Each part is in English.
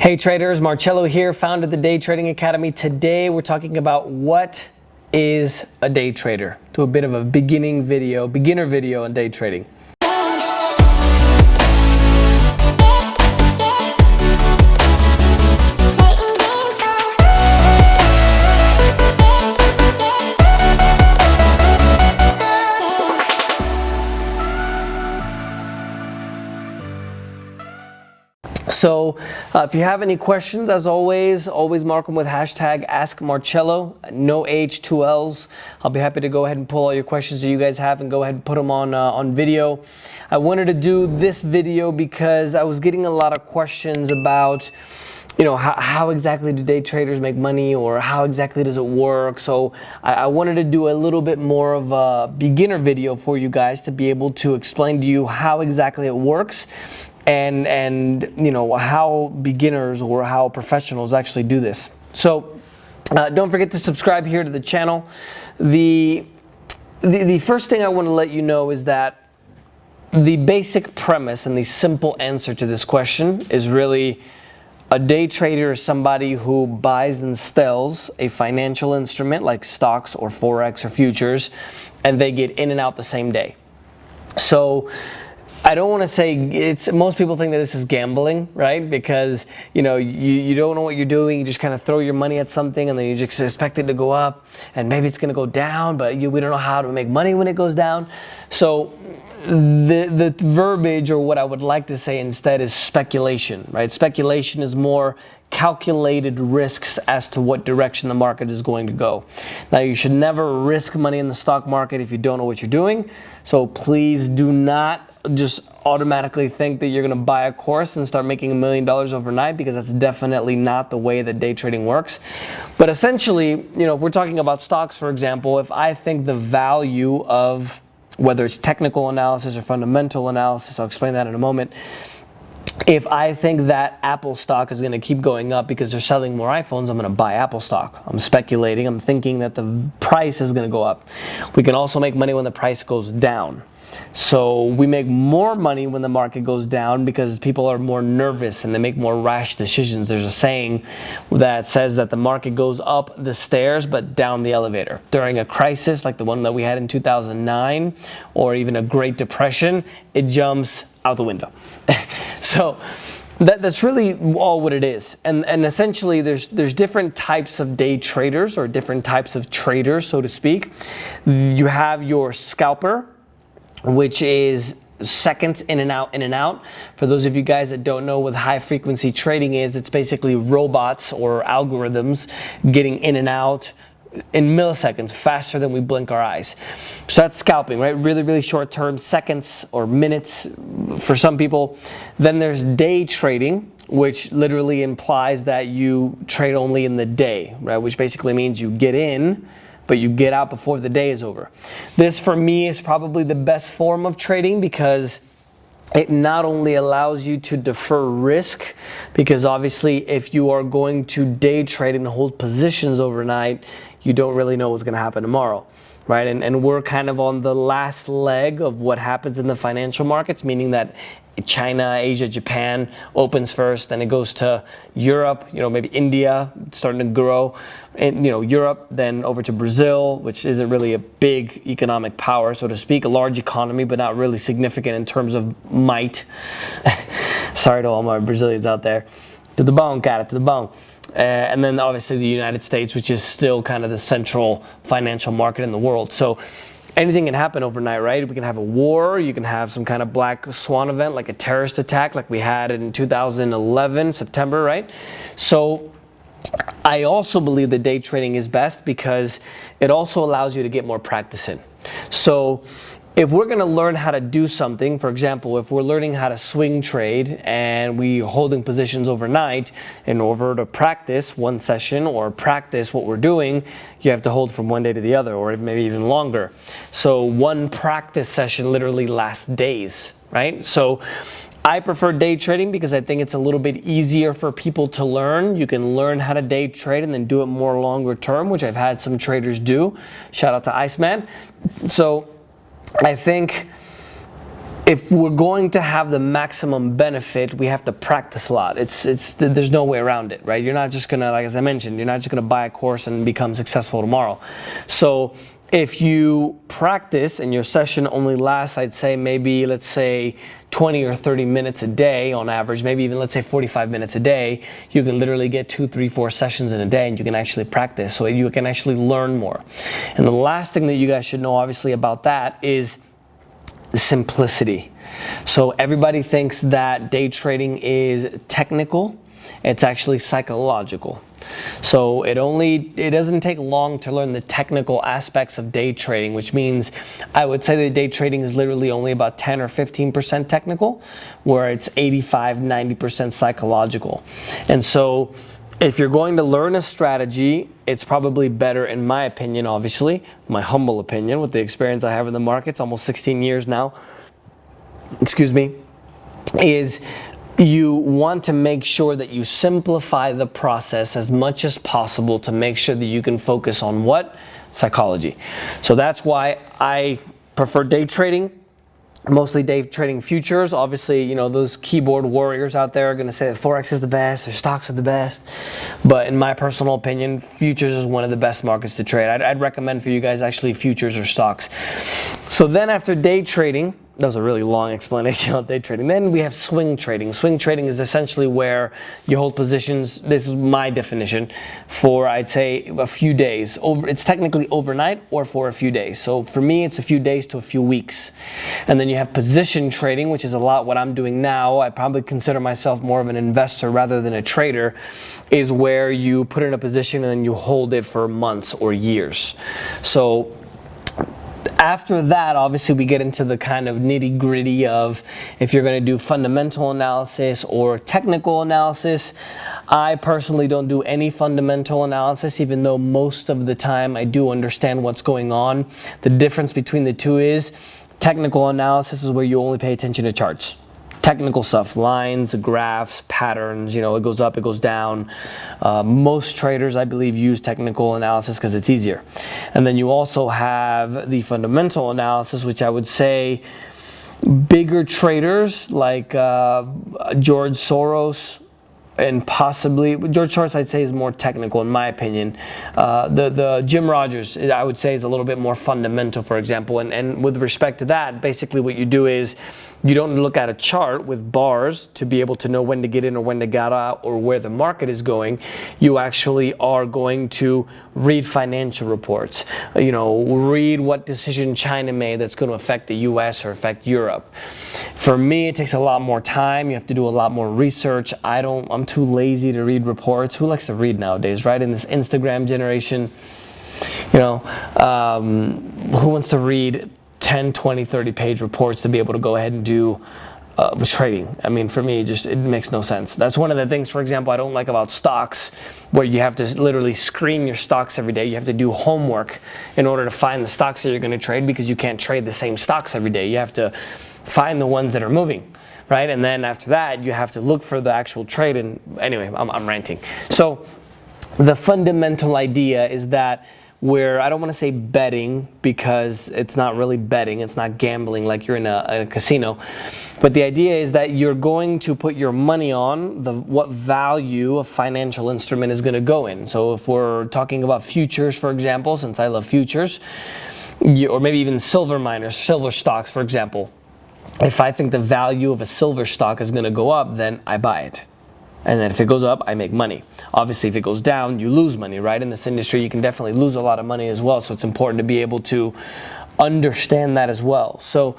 Hey traders, Marcello here, founder of the Day Trading Academy. Today we're talking about what is a day trader. Do a bit of a beginner video on day trading. So if you have any questions, as always mark them with hashtag #AskMarcello, no H, 2 L's. I'll be happy to go ahead and pull all your questions that you guys have and go ahead and put them on video. I wanted to do this video because I was getting a lot of questions about, you know, how exactly do day traders make money, or how exactly does it work? So I wanted to do a little bit more of a beginner video for you guys to be able to explain to you how exactly it works. And you know, how beginners or how professionals actually do this. So don't forget to subscribe here to the channel. The first thing I want to let you know is that the basic premise and the simple answer to this question is really a day trader is somebody who buys and sells a financial instrument like stocks or Forex or futures, and they get in and out the same day. So I don't want to say most people think that this is gambling, right? Because, you know, you don't know what you're doing. You just kind of throw your money at something and then you just expect it to go up, and maybe it's going to go down, but we don't know how to make money when it goes down. So the verbiage, or what I would like to say instead, is speculation, right? Speculation is more calculated risks as to what direction the market is going to go. Now, you should never risk money in the stock market if you don't know what you're doing. So please do not just automatically think that you're going to buy a course and start making $1 million overnight, because that's definitely not the way that day trading works. But essentially, you know, if we're talking about stocks, for example, if I think the value of, whether it's technical analysis or fundamental analysis, I'll explain that in a moment. If I think that Apple stock is going to keep going up because they're selling more iPhones, I'm going to buy Apple stock. I'm speculating. I'm thinking that the price is going to go up. We can also make money when the price goes down. So we make more money when the market goes down because people are more nervous and they make more rash decisions. There's a saying that says that the market goes up the stairs but down the elevator. During a crisis like the one that we had in 2009, or even a Great Depression, it jumps out the window. So that's really all what it is. And essentially there's different types of day traders, or different types of traders, so to speak. You have your scalper, which is seconds in and out, in and out. For those of you guys that don't know what high frequency trading is, it's basically robots or algorithms getting in and out in milliseconds, faster than we blink our eyes. So that's scalping, right? Really, really short term, seconds or minutes for some people. Then there's day trading, which literally implies that you trade only in the day, right? Which basically means you get in, but you get out before the day is over. This, for me, is probably the best form of trading, because it not only allows you to defer risk, because obviously if you are going to day trade and hold positions overnight, you don't really know what's going to happen tomorrow, right? And we're kind of on the last leg of what happens in the financial markets, meaning that China, Asia, Japan opens first, then it goes to Europe, you know, maybe India starting to grow, and, you know, Europe, then over to Brazil, which isn't really a big economic power, so to speak, a large economy, but not really significant in terms of might. Sorry to all my Brazilians out there. To the bone, cara, to the bone. And then obviously the United States, which is still kind of the central financial market in the world. So anything can happen overnight, right? We can have a war, you can have some kind of black swan event, like a terrorist attack like we had in 2011, September, right? So I also believe that day trading is best because it also allows you to get more practice in. So if we're going to learn how to do something, for example, if we're learning how to swing trade and we're holding positions overnight, in order to practice one session or practice what we're doing, you have to hold from one day to the other, or maybe even longer. So one practice session literally lasts days, right? So I prefer day trading because I think it's a little bit easier for people to learn. You can learn how to day trade and then do it more longer term, which I've had some traders do. Shout out to Iceman. So I think if we're going to have the maximum benefit, we have to practice a lot. There's no way around it, right? You're not just gonna, like as I mentioned, you're not just gonna buy a course and become successful tomorrow. So if you practice and your session only lasts, I'd say maybe, let's say 20 or 30 minutes a day on average, maybe even let's say 45 minutes a day, you can literally get 2, 3, 4 sessions in a day and you can actually practice, so you can actually learn more. And the last thing that you guys should know obviously about that is the simplicity. So everybody thinks that day trading is technical. It's actually psychological. So it doesn't take long to learn the technical aspects of day trading, which means I would say that day trading is literally only about 10 or 15% technical, where it's 85, 90% psychological. And so if you're going to learn a strategy, it's probably better, in my opinion, obviously, my humble opinion, with the experience I have in the markets, almost 16 years now, excuse me, is you want to make sure that you simplify the process as much as possible to make sure that you can focus on what? Psychology. So that's why I prefer day trading. Mostly day trading futures. Obviously, you know, those keyboard warriors out there are going to say that Forex is the best or stocks are the best. But in my personal opinion, futures is one of the best markets to trade. I'd recommend for you guys actually futures or stocks. So then after day trading, that was a really long explanation on day trading. Then we have swing trading. Swing trading is essentially where you hold positions, this is my definition, for I'd say a few days. It's technically overnight or for a few days. So for me, it's a few days to a few weeks. And then you have position trading, which is a lot what I'm doing now. I probably consider myself more of an investor rather than a trader, is where you put in a position and then you hold it for months or years. So after that, obviously, we get into the kind of nitty-gritty of if you're going to do fundamental analysis or technical analysis. I personally don't do any fundamental analysis, even though most of the time I do understand what's going on. The difference between the two is technical analysis is where you only pay attention to charts. Technical stuff, lines, graphs, patterns, you know, it goes up, it goes down. Most traders, I believe, use technical analysis because it's easier. And then you also have the fundamental analysis, which I would say bigger traders like George Soros, and possibly George Soros, I'd say, is more technical in my opinion. The Jim Rogers, I would say, is a little bit more fundamental, for example. And with respect to that, basically what you do is you don't look at a chart with bars to be able to know when to get in or when to get out or where the market is going. You actually are going to read financial reports, you know, read what decision China made that's going to affect the US or affect Europe. For me, it takes a lot more time. You have to do a lot more research. I'm too lazy to read reports. Who likes to read nowadays, right? In this Instagram generation, you know, who wants to read 10, 20, 30 page reports to be able to go ahead and do trading? I mean, for me, it makes no sense. That's one of the things, for example, I don't like about stocks, where you have to literally screen your stocks every day. You have to do homework in order to find the stocks that you're going to trade, because you can't trade the same stocks every day. You have to find the ones that are moving, right? And then after that, you have to look for the actual trade. And anyway, I'm ranting. So the fundamental idea is that where I don't want to say betting, because it's not really betting, it's not gambling like you're in a casino, but the idea is that you're going to put your money on what value a financial instrument is going to go in. So if we're talking about futures, for example, since I love futures, or maybe even silver miners, silver stocks, for example, if I think the value of a silver stock is going to go up, then I buy it. And then if it goes up, I make money. Obviously, if it goes down, you lose money, right? In this industry, you can definitely lose a lot of money as well. So it's important to be able to understand that as well. So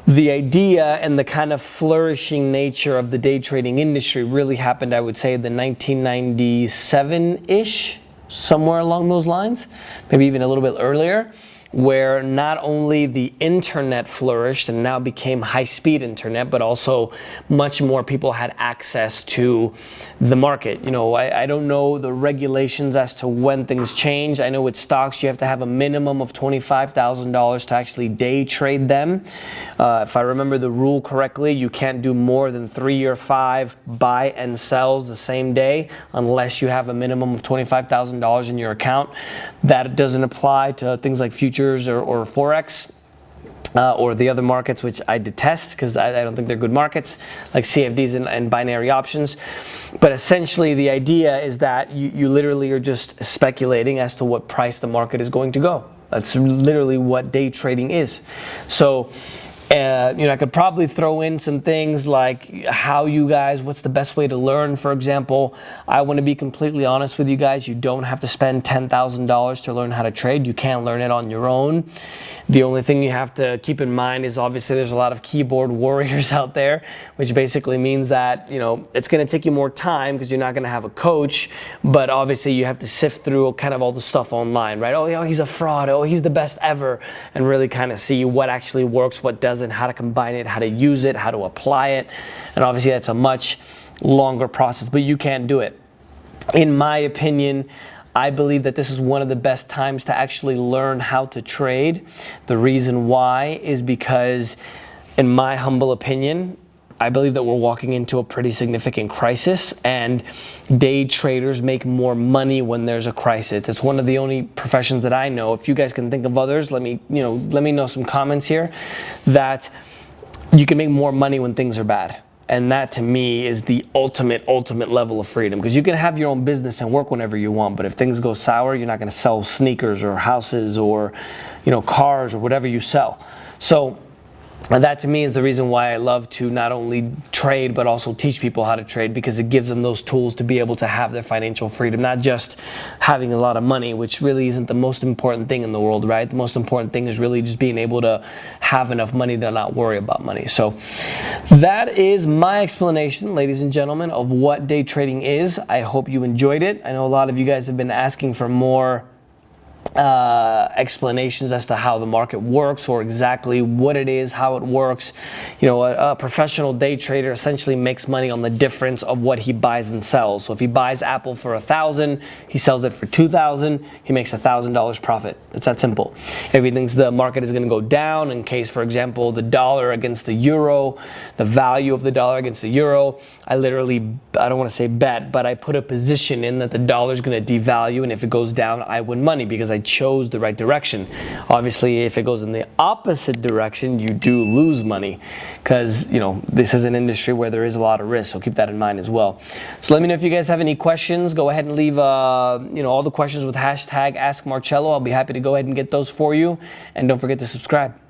the idea and the kind of flourishing nature of the day trading industry really happened, I would say, the 1997-ish, somewhere along those lines, maybe even a little bit earlier, where not only the internet flourished and now became high-speed internet, but also much more people had access to the market. You know, I don't know the regulations as to when things change. I know with stocks, you have to have a minimum of $25,000 to actually day trade them. If I remember the rule correctly, you can't do more than 3 or 5 buy and sells the same day unless you have a minimum of $25,000 in your account. That doesn't apply to things like futures or Forex. or the other markets, which I detest because I don't think they're good markets, like CFDs and binary options. But essentially the idea is that you literally are just speculating as to what price the market is going to go. That's literally what day trading is. So I could probably throw in some things like what's the best way to learn, for example. I want to be completely honest with you guys. You don't have to spend $10,000 to learn how to trade. You can learn it on your own. The only thing you have to keep in mind is obviously there's a lot of keyboard warriors out there, which basically means that, it's going to take you more time because you're not going to have a coach, but obviously you have to sift through kind of all the stuff online, right? Oh, he's a fraud. Oh, he's the best ever. And really kind of see what actually works, what doesn't, how to combine it, how to use it, how to apply it. And obviously that's a much longer process, but you can do it. In my opinion, I believe that this is one of the best times to actually learn how to trade. The reason why is because, in my humble opinion, I believe that we're walking into a pretty significant crisis, and day traders make more money when there's a crisis. It's one of the only professions that I know. If you guys can think of others, let me know some comments here, that you can make more money when things are bad. And that to me is the ultimate level of freedom, because you can have your own business and work whenever you want, but if things go sour, you're not going to sell sneakers or houses or cars or whatever you sell. So that to me is the reason why I love to not only trade but also teach people how to trade, because it gives them those tools to be able to have their financial freedom, not just having a lot of money, which really isn't the most important thing in the world, right? The most important thing is really just being able to have enough money to not worry about money. So that is my explanation, ladies and gentlemen, of what day trading is. I hope you enjoyed it. I know a lot of you guys have been asking for more explanations as to how the market works, or exactly what it is, how it works. A professional day trader essentially makes money on the difference of what he buys and sells. So if he buys Apple for $1,000, he sells it for $2,000, he makes $1,000 profit. It's that simple. If he thinks the market is going to go down, in case, for example, the dollar against the euro, the value of the dollar against the euro, I don't want to say bet, but I put a position in that the dollar is going to devalue, and if it goes down, I win money because I chose the right direction. Obviously, if it goes in the opposite direction, you do lose money, because this is an industry where there is a lot of risk, so keep that in mind as well. So let me know if you guys have any questions. Go ahead and leave all the questions with hashtag Ask Marcello. I'll be happy to go ahead and get those for you, and don't forget to subscribe.